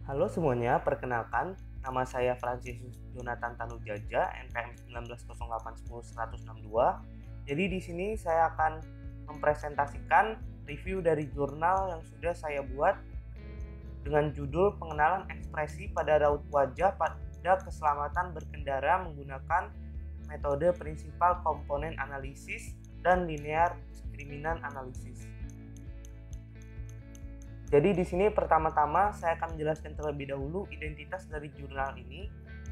Halo semuanya, perkenalkan nama saya Francis Jonathan Tanujaja, NPM 1908101162. Jadi di sini saya akan mempresentasikan review dari jurnal yang sudah saya buat dengan judul Pengenalan Ekspresi pada Raut Wajah pada Keselamatan Berkendara menggunakan metode prinsipal komponen analisis dan linear diskriminan analisis. Jadi di sini pertama-tama saya akan menjelaskan terlebih dahulu identitas dari jurnal ini.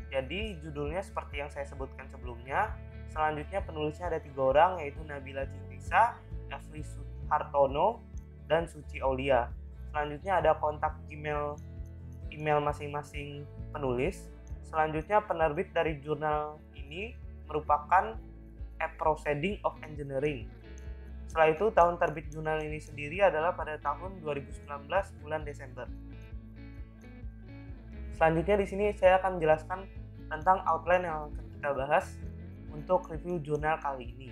Jadi judulnya seperti yang saya sebutkan sebelumnya. Selanjutnya penulisnya ada 3 orang, yaitu Nabila Citrisa, Efli Hartono, dan Suci Aulia. Selanjutnya ada kontak email masing-masing penulis. Selanjutnya penerbit dari jurnal ini merupakan A Proceeding of Engineering. Setelah itu tahun terbit jurnal ini sendiri adalah pada tahun 2019 bulan Desember. Selanjutnya di sini saya akan menjelaskan tentang outline yang akan kita bahas untuk review jurnal kali ini.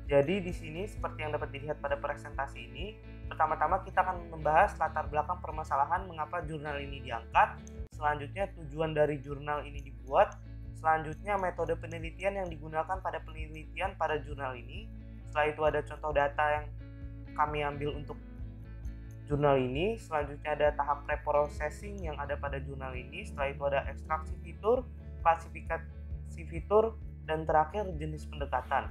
Jadi di sini seperti yang dapat dilihat pada presentasi ini, pertama-tama kita akan membahas latar belakang permasalahan mengapa jurnal ini diangkat, selanjutnya tujuan dari jurnal ini dibuat, selanjutnya metode penelitian yang digunakan pada penelitian pada jurnal ini. Setelah itu ada contoh data yang kami ambil untuk jurnal ini. Selanjutnya ada tahap preprocessing yang ada pada jurnal ini. Setelah itu ada ekstraksi fitur, klasifikasi fitur, dan terakhir jenis pendekatan.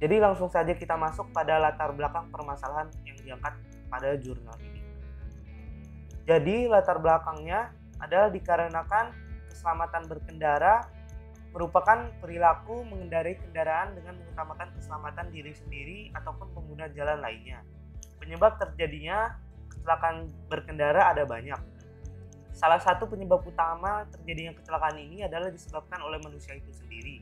Jadi langsung saja kita masuk pada latar belakang permasalahan yang diangkat pada jurnal ini. Jadi latar belakangnya adalah dikarenakan keselamatan berkendara merupakan perilaku mengendarai kendaraan dengan mengutamakan keselamatan diri sendiri ataupun pengguna jalan lainnya. Penyebab terjadinya kecelakaan berkendara ada banyak. Salah satu penyebab utama terjadinya kecelakaan ini adalah disebabkan oleh manusia itu sendiri,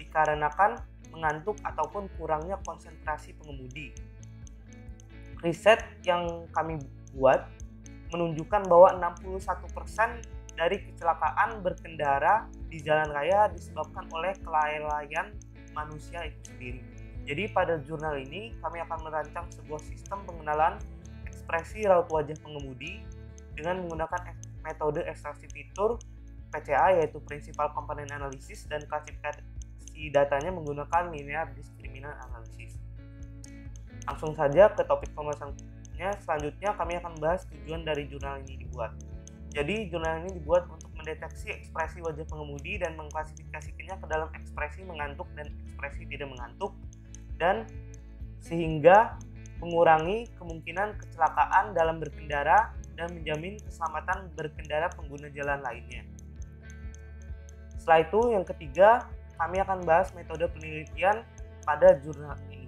dikarenakan mengantuk ataupun kurangnya konsentrasi pengemudi. Riset yang kami buat menunjukkan bahwa 61% dari kecelakaan berkendara di jalan raya disebabkan oleh kelalaian manusia itu sendiri. Jadi pada jurnal ini kami akan merancang sebuah sistem pengenalan ekspresi raut wajah pengemudi dengan menggunakan metode ekstraksi fitur PCA, yaitu Principal Component Analysis, dan klasifikasi datanya menggunakan linear discriminant analysis. Langsung saja ke topik pembahasannya. Selanjutnya kami akan membahas tujuan dari jurnal ini dibuat. Jadi jurnal ini dibuat untuk mendeteksi ekspresi wajah pengemudi dan mengklasifikasikannya ke dalam ekspresi mengantuk dan ekspresi tidak mengantuk, dan sehingga mengurangi kemungkinan kecelakaan dalam berkendara dan menjamin keselamatan berkendara pengguna jalan lainnya. Setelah itu yang ketiga, kami akan bahas metode penelitian pada jurnal ini.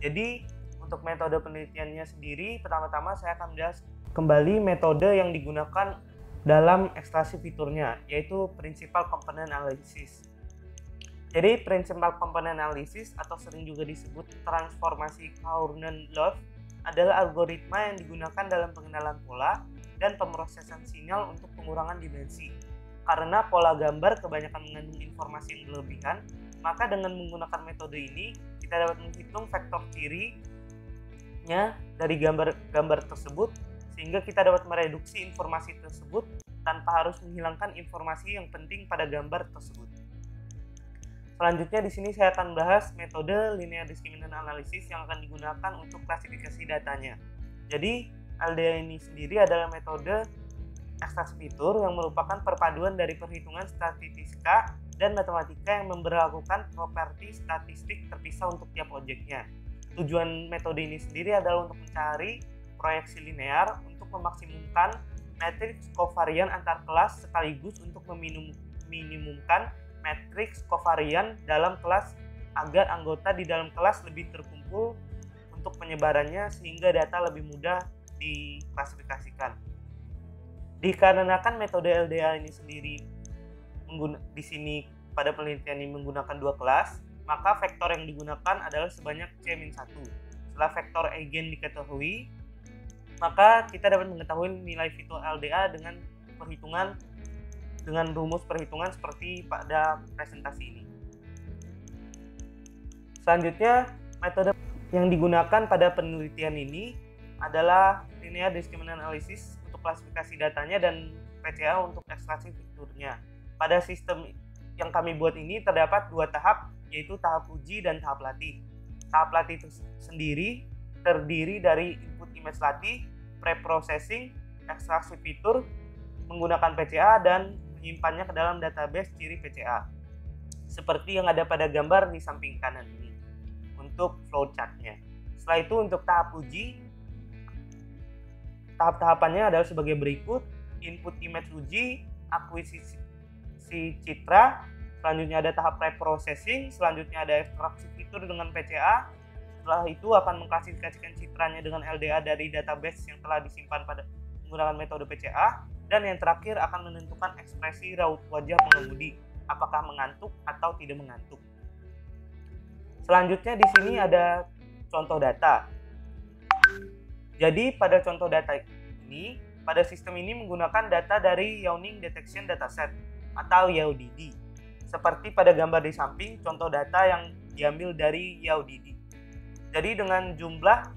Jadi untuk metode penelitiannya sendiri, pertama-tama saya akan bahas kembali metode yang digunakan dalam ekstraksi fiturnya, yaitu Principal Component Analysis. Jadi Principal Component Analysis atau sering juga disebut transformasi Cournot-Love adalah algoritma yang digunakan dalam pengenalan pola dan pemrosesan sinyal untuk pengurangan dimensi. Karena pola gambar kebanyakan mengandung informasi yang berlebihan, maka dengan menggunakan metode ini kita dapat menghitung vektor cirinya dari gambar tersebut, sehingga kita dapat mereduksi informasi tersebut tanpa harus menghilangkan informasi yang penting pada gambar tersebut. Selanjutnya di sini saya akan bahas metode linear discriminant analysis yang akan digunakan untuk klasifikasi datanya. Jadi LDA ini sendiri adalah metode ekstraksi fitur yang merupakan perpaduan dari perhitungan statistika dan matematika yang memberlakukan properti statistik terpisah untuk tiap objeknya. Tujuan metode ini sendiri adalah untuk mencari proyeksi linear untuk memaksimumkan matriks kovarian antar kelas sekaligus untuk meminimumkan matriks kovarian dalam kelas agar anggota di dalam kelas lebih terkumpul untuk penyebarannya sehingga data lebih mudah diklasifikasikan. Dikarenakan metode LDA ini sendiri di sini pada penelitian ini menggunakan 2 kelas, maka vektor yang digunakan adalah sebanyak C-1. Setelah vektor eigen diketahui, maka kita dapat mengetahui nilai fitur LDA dengan rumus perhitungan seperti pada presentasi ini. Selanjutnya, metode yang digunakan pada penelitian ini adalah linear discriminant analysis untuk untuk klasifikasi datanya dan PCA untuk ekstraksi fiturnya. Pada sistem yang kami buat ini terdapat 2 tahap, yaitu tahap uji dan tahap latih. Tahap latih itu sendiri terdiri dari input image latih, pre-processing, ekstraksi fitur menggunakan PCA, dan menyimpannya ke dalam database ciri PCA. Seperti yang ada pada gambar di samping kanan ini untuk flowchart-nya. Setelah itu untuk tahap uji, tahap-tahapannya adalah sebagai berikut: input image uji, akuisisi citra, selanjutnya ada tahap pre-processing, selanjutnya ada ekstraksi fitur dengan PCA. Setelah itu akan mengklasifikasikan citranya dengan LDA dari database yang telah disimpan pada menggunakan metode PCA, dan yang terakhir akan menentukan ekspresi raut wajah pengemudi, apakah mengantuk atau tidak mengantuk. Selanjutnya di sini ada contoh data. Jadi pada contoh data ini, pada sistem ini menggunakan data dari Yawning Detection Dataset atau YADD. Seperti pada gambar di samping, contoh data yang diambil dari YADD. Jadi dengan jumlah,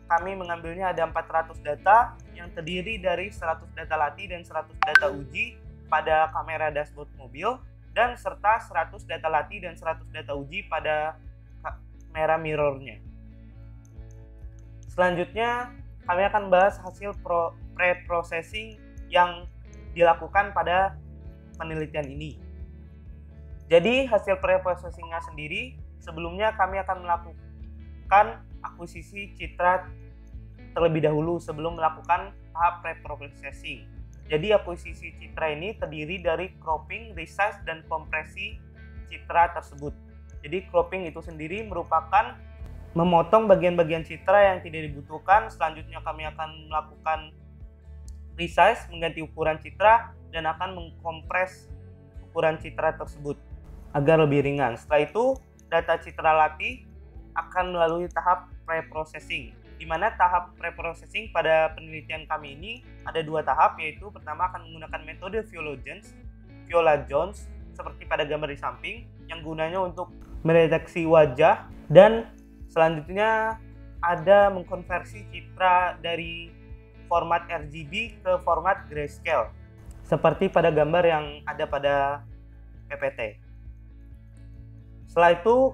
kami mengambilnya ada 400 data yang terdiri dari 100 data latih dan 100 data uji pada kamera dashboard mobil, dan serta 100 data latih dan 100 data uji pada kamera mirrornya. Selanjutnya kami akan bahas hasil pre-processing yang dilakukan pada penelitian ini. Jadi hasil pre-processingnya sendiri, sebelumnya kami akan melakukan akuisisi citra terlebih dahulu sebelum melakukan tahap pre-processing. Jadi akuisisi citra ini terdiri dari cropping, resize, dan kompresi citra tersebut. Jadi cropping itu sendiri merupakan memotong bagian-bagian citra yang tidak dibutuhkan. Selanjutnya kami akan melakukan resize, mengganti ukuran citra, dan akan mengkompres ukuran citra tersebut agar lebih ringan. Setelah itu data citra latih akan melalui tahap pre-processing, di mana tahap pre-processing pada penelitian kami ini ada 2 tahap, yaitu pertama akan menggunakan metode Viola Jones seperti pada gambar di samping, yang gunanya untuk mendeteksi wajah, dan selanjutnya ada mengkonversi citra dari format RGB ke format grayscale seperti pada gambar yang ada pada PPT. Setelah itu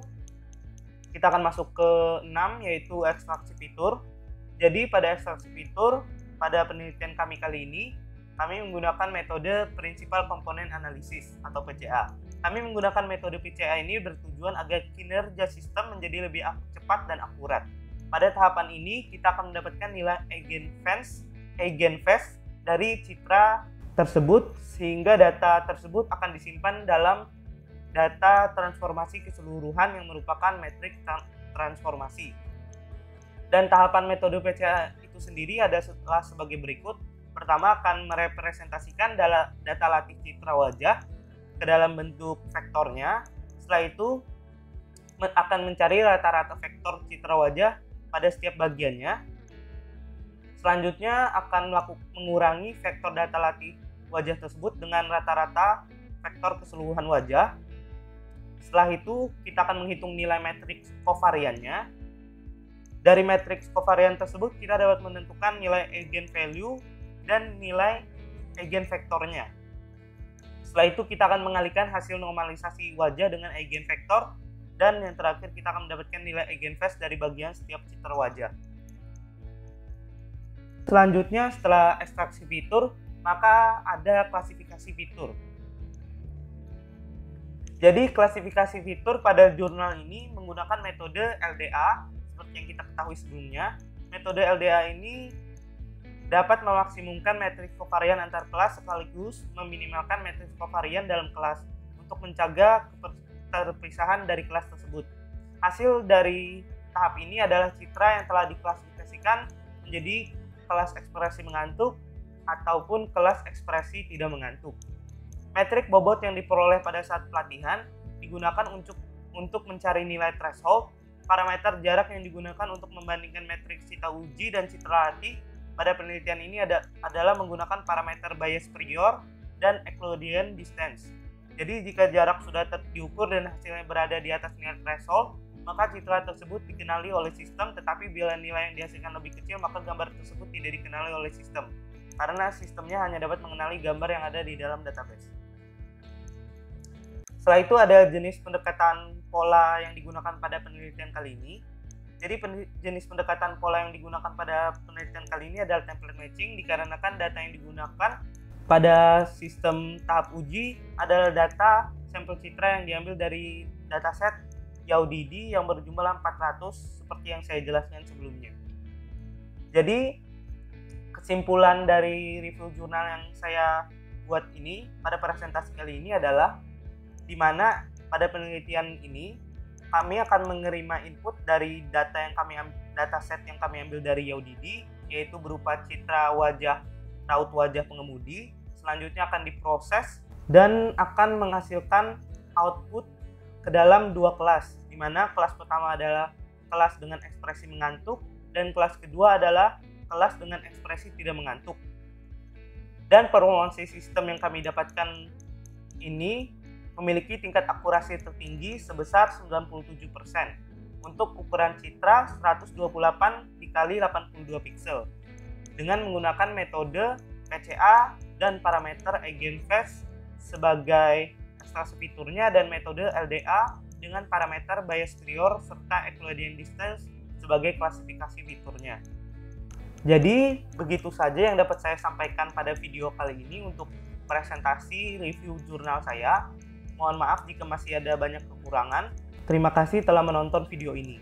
kita akan masuk ke 6, yaitu ekstraksi fitur. Jadi pada ekstraksi fitur, pada penelitian kami kali ini, kami menggunakan metode Principal Component Analysis atau PCA. Kami menggunakan metode PCA ini bertujuan agar kinerja sistem menjadi lebih cepat dan akurat. Pada tahapan ini, kita akan mendapatkan nilai eigenvalue dari citra tersebut, sehingga data tersebut akan disimpan dalam data transformasi keseluruhan yang merupakan metrik transformasi. Dan tahapan metode PCA itu sendiri ada sebagai berikut. Pertama akan merepresentasikan data latih citra wajah ke dalam bentuk vektornya. Setelah itu akan mencari rata-rata vektor citra wajah pada setiap bagiannya. Selanjutnya akan mengurangi vektor data latih wajah tersebut dengan rata-rata vektor keseluruhan wajah. Setelah itu kita akan menghitung nilai matriks kovariannya. Dari matriks kovarian tersebut kita dapat menentukan nilai eigenvalue dan nilai eigenvektornya. Setelah itu kita akan mengalihkan hasil normalisasi wajah dengan eigenvektor, dan yang terakhir kita akan mendapatkan nilai eigenvalue dari bagian setiap citra wajah. Selanjutnya setelah ekstraksi fitur, maka ada klasifikasi fitur. Jadi klasifikasi fitur pada jurnal ini menggunakan metode LDA seperti yang kita ketahui sebelumnya. Metode LDA ini dapat memaksimumkan matriks kovarian antar kelas sekaligus meminimalkan matriks kovarian dalam kelas untuk mencegah keterpisahan dari kelas tersebut. Hasil dari tahap ini adalah citra yang telah diklasifikasikan menjadi kelas ekspresi mengantuk ataupun kelas ekspresi tidak mengantuk. Metrik bobot yang diperoleh pada saat pelatihan digunakan untuk mencari nilai threshold. Parameter jarak yang digunakan untuk membandingkan matriks citra uji dan citra latih pada penelitian ini adalah menggunakan parameter bias prior dan Euclidean distance. Jadi jika jarak sudah diukur dan hasilnya berada di atas nilai threshold, maka citra tersebut dikenali oleh sistem, tetapi bila nilai yang dihasilkan lebih kecil, maka gambar tersebut tidak dikenali oleh sistem. karena sistemnya hanya dapat mengenali gambar yang ada di dalam database. Setelah itu ada jenis pendekatan pola yang digunakan pada penelitian kali ini. Jadi jenis pendekatan pola yang digunakan pada penelitian kali ini adalah template matching, dikarenakan data yang digunakan pada sistem tahap uji adalah data sampel citra yang diambil dari dataset YAUDD yang berjumlah 400 seperti yang saya jelaskan sebelumnya. Jadi kesimpulan dari review jurnal yang saya buat ini pada presentasi kali ini adalah di mana pada penelitian ini kami akan menerima input dari dataset yang kami ambil dari YAUDD, yaitu berupa citra wajah, raut wajah pengemudi. Selanjutnya akan diproses dan akan menghasilkan output ke dalam 2 kelas, di mana kelas pertama adalah kelas dengan ekspresi mengantuk dan kelas kedua adalah kelas dengan ekspresi tidak mengantuk. Dan performansi sistem yang kami dapatkan ini memiliki tingkat akurasi tertinggi sebesar 97%. Untuk ukuran citra 128 × 82 pixel dengan menggunakan metode PCA dan parameter eigenvalue sebagai ekstraksi fiturnya dan metode LDA dengan parameter bias prior serta Euclidean distance sebagai klasifikasi fiturnya. Jadi begitu saja yang dapat saya sampaikan pada video kali ini untuk presentasi review jurnal saya. Mohon maaf jika masih ada banyak kekurangan. Terima kasih telah menonton video ini.